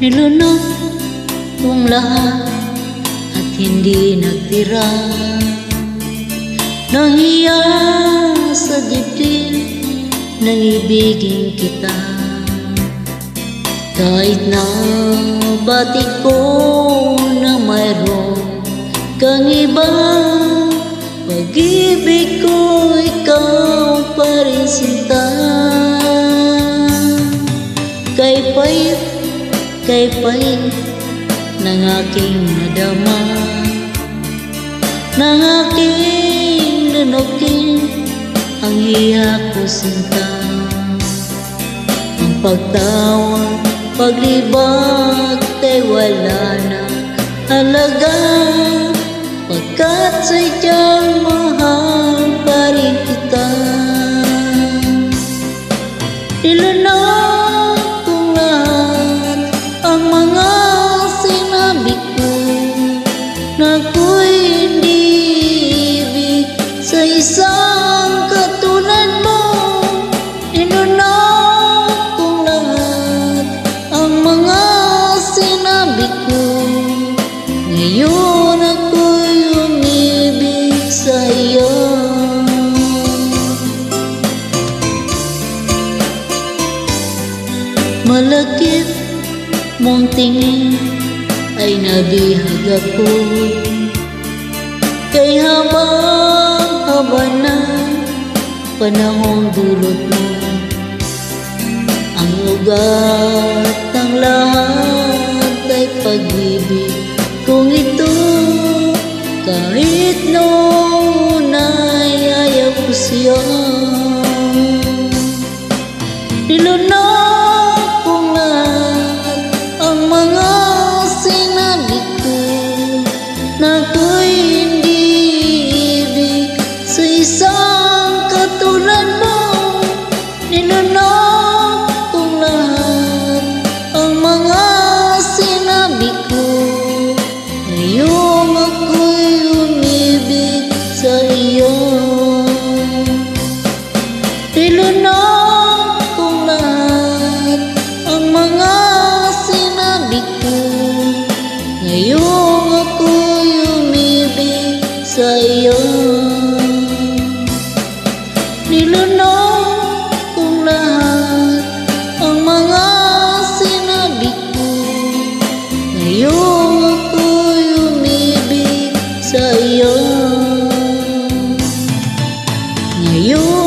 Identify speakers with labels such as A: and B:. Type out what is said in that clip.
A: Nilunok kong lahat at hindi nagtira. Nahiya sa dibdib nang ibigin kita. Kahit na batik ko na mayroon kang iba, pag-ibig ko ikaw pa rin sinta. Kay pait ng aking nadama, ng aking lunukin ang hiya ko sinta. Ang pagtawa, paglibag ay wala na halaga, pagkat sadyang mahal pa rin kita. Ilunok kong lahat ang mga sinabi ko na ako'y hindi ibig sa isang katulad mo. Ilunok kong lahat ang mga sinabi ko, ngayon ako'y umibig sa iyo. Malakit mong tingin ay nabihag ako, kay haba na panahong dulot mo. Ang ugat ng lahat ay pag-ibig kung ito, kahit noon ay ayaw ko siya. Nilunok kong lahat ang mga sinabi ko na ako'y hindi ibig sa isang katulad mo. Nilunok kong lahat ang mga sinabi ko, ngayong ako'y umibig sa iyo. Nilunok kong lahat ang mga sinabi ko, ngayong ako'y umibig sa iyo. Nilunok kong lahat ang mga sinabi ko, ngayong ako'y umibig sa iyo. Ngayon